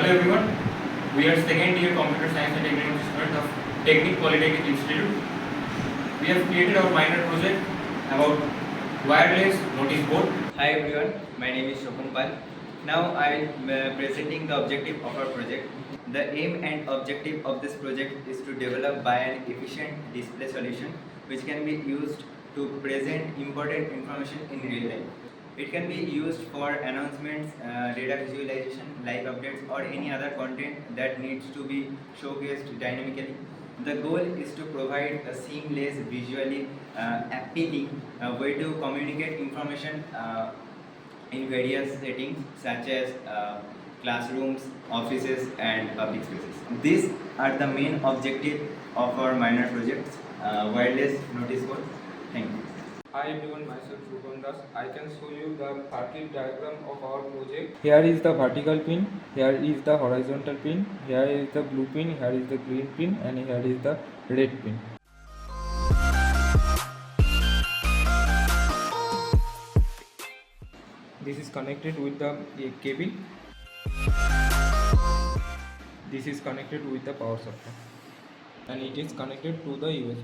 Hello everyone, we are second year Computer Science and Engineering student of Technique Polytechnic Institute. We have created our minor project about wireless notice board. Hi everyone, my name is Shobhan Pal. Now I am presenting the objective of our project. The aim and objective of this project is to develop by an efficient display solution which can be used to present important information in real time. It can be used for announcements, data visualization, live updates or any other content that needs to be showcased dynamically. The goal is to provide a seamless, visually appealing way to communicate information in various settings such as classrooms, offices and public spaces. These are the main objective of our minor projects, wireless notice board. Thank you. Hi everyone, myself Shubham Das. I can show you the circuit diagram of our project. Here is the vertical pin, here is the horizontal pin, here is the blue pin, here is the green pin and here is the red pin. This is connected with the cable. This is connected with the power supply and it is connected to the USB.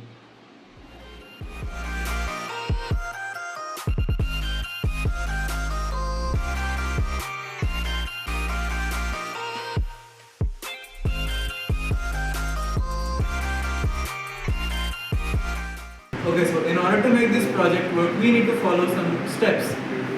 Okay, so in order to make this project work, we need to follow some steps.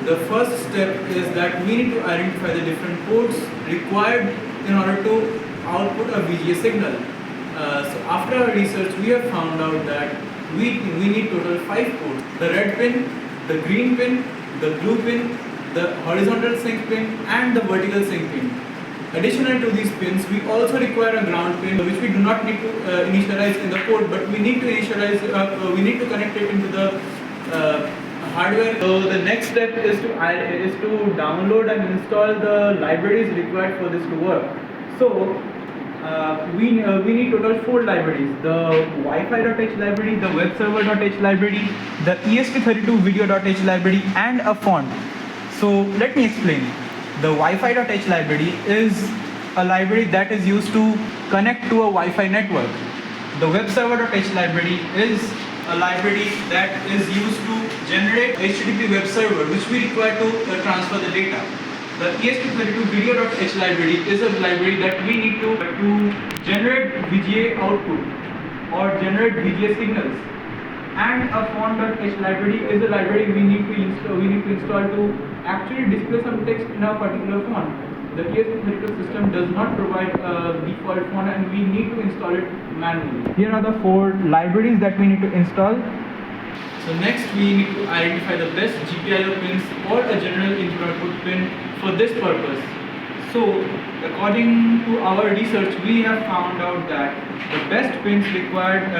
The first step is that we need to identify the different ports required in order to output a VGA signal. So after our research, we have found out that we need total 5 ports. The red pin, the green pin, the blue pin, the horizontal sync pin and the vertical sync pin. Additional to these pins, we also require a ground pin which we do not need to initialize in the port, but we need to initialize, we need to connect it into the hardware. So the next step is to download and install the libraries required for this to work. So we need total 4 libraries: the Wi-Fi.h library, the WebServer.h library, the ESP32 video.h library, and a font. So let me explain. The Wi-Fi.h library is a library that is used to connect to a Wi-Fi network. The WebServer.h library is a library that is used to generate HTTP web server which we require to transfer the data. The ESP32 video.h library is a library that we need to generate VGA output or generate VGA signals. And a font.h library is a library we need to install to actually display some text in a particular font. The ESP32 system does not provide a default font and we need to install it manually. Here are the 4 libraries that we need to install. So next we need to identify the best GPIO pins or a general input-output pin for this purpose. So according to our research, we have found out that the best pins required,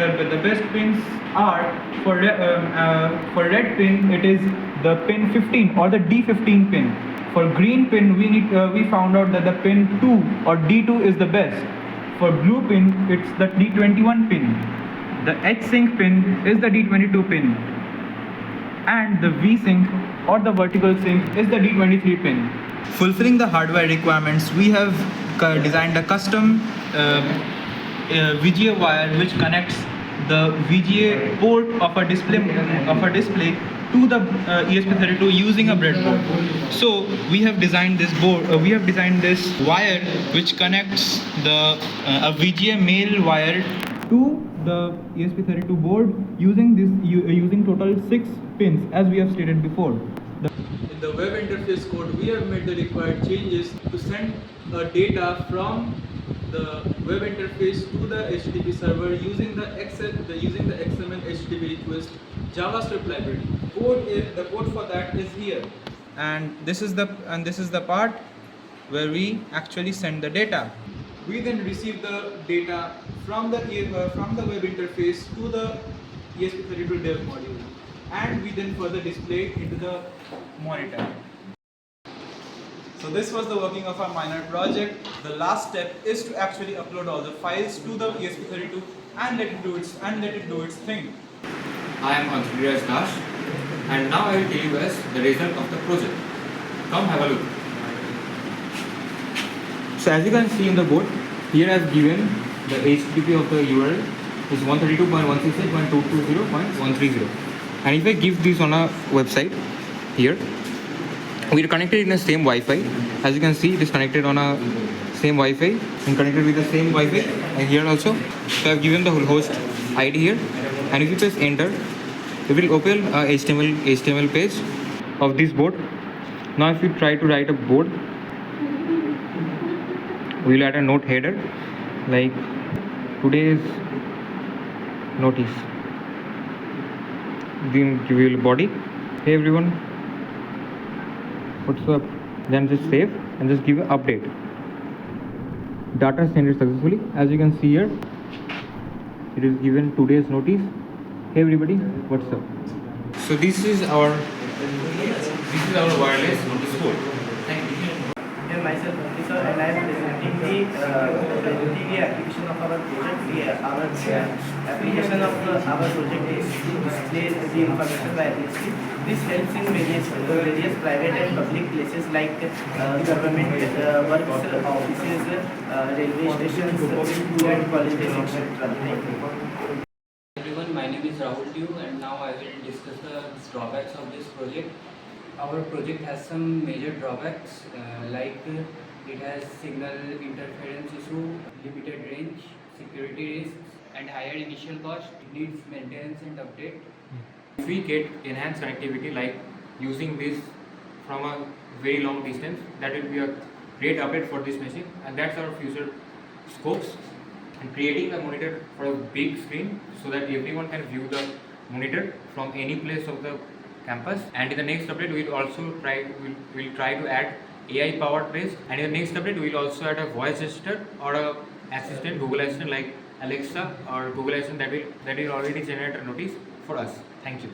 are for red pin it is the pin 15 or the D15 pin. For green pin we found out that the pin 2 or D2 is the best. For blue pin it's the D21 pin. The H-sync pin is the D22 pin. And the V-sync or the vertical sync is the D23 pin. Fulfilling the hardware requirements, we have designed a custom VGA wire which connects the VGA port of a display to the ESP32 using a breadboard. So we have designed this wire which connects the a VGA male wire to the ESP32 board using total 6 pins as we have stated before. In the web interface code, we have made the required changes to send data from the web interface to the HTTP server using the XML HTTP request JavaScript library. The code for that is here, and this is the part where we actually send the data. We then receive the data from the web interface to the ESP32 dev module, and we then further display it into the monitor. So this was the working of our minor project. The last step is to actually upload all the files to the ESP32 and let it do its thing. I am Adree and now I will tell you guys the result of the project. Come have a look. So as you can see in the board, here I've given the HTTP of the URL is 132.168.220.130. And if I give this on a website, here we are connected in the same Wi-Fi. As you can see, it is connected on a same Wi-Fi and connected with the same Wi-Fi. And here also, so I've given the host ID here. And if you press enter, it will open a HTML page of this board. Now if you try to write a board, we will add a note header like today's notice. Then we will body. Hey everyone, what's up? Then just save and just give an update. Data sent successfully. As you can see here, it is given today's notice. Hey everybody, what's up? So this is our wireless notice board. Thank you. Here myself, sir, and I am presenting the application of our project. Our application of our project is to display the information by Adree. This helps in various private and public places like government works, offices, railway stations, school and colleges, etc. Everyone, my name is Rahul Dew and now I will discuss the drawbacks of this project. Our project has some major drawbacks like it has signal interference issue, limited range, security risks and higher initial cost. It needs maintenance and update. If we get enhanced connectivity like using this from a very long distance, that will be a great update for this machine, and that's our future scopes. And creating a monitor for a big screen so that everyone can view the monitor from any place of the campus. And in the next update, we'll try to add AI powered base. And in the next update, we'll also add a voice assistant or a assistant, Google Assistant like Alexa or Google Assistant that will already generate a notice for us. Thank you.